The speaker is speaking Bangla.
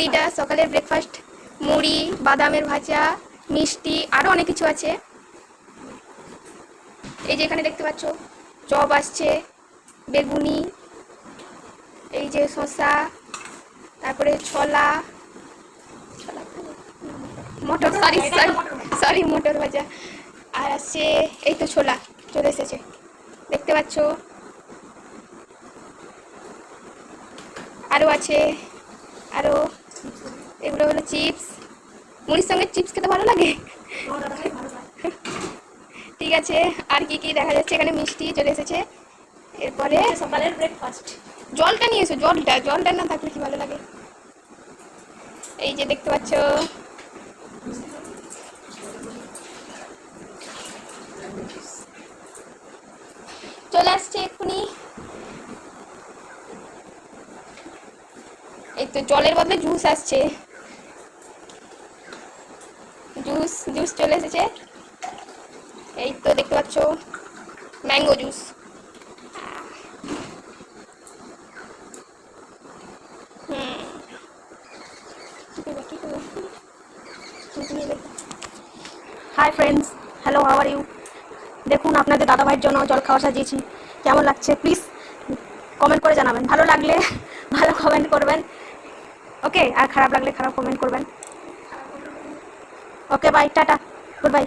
মুড়িটা সকালের ব্রেকফাস্ট, মুড়ি, বাদামের ভাজা, মিষ্টি, আরও অনেক কিছু আছে। এই যে এখানে দেখতে পাচ্ছ চপ আসছে, বেগুনি, এই যে শসা, তারপরে ছোলা, মটর, সরি মটর ভাজা, আর আসছে এই তো ছোলা চলে এসেছে দেখতে পাচ্ছ। আরও আছে, আরও এগুলো হলো চিপস। মুড়ির সঙ্গে চিপস খেতে ভালো লাগে। ঠিক আছে, আর কি কি দেখা যাচ্ছে এখানে, মিষ্টি চলে এসেছে। এরপরে সকালের ব্রেকফাস্ট, জলটা নিয়ে এসো, জলটা না থাকলে কি ভালো লাগে। এই যে দেখতে পাচ্ছ চলে আসছে এক্ষুনি। এই তো জলের বদলে জুস আসছে, জুস চলে এসেছে। এই তো দেখতে পাচ্ছ mango juice. Hi friends, hello, how are you. দেখুন আপনাদের দাদাভাইয়ের জন্য জল খাওয়া সাজিয়েছি, কেমন লাগছে প্লিজ কমেন্ট করে জানাবেন। ভালো লাগলে ভালো কমেন্ট করবেন, ওকে, আর খারাপ লাগলে খারাপ কমেন্ট করবেন। Okay bye, tata, good bye.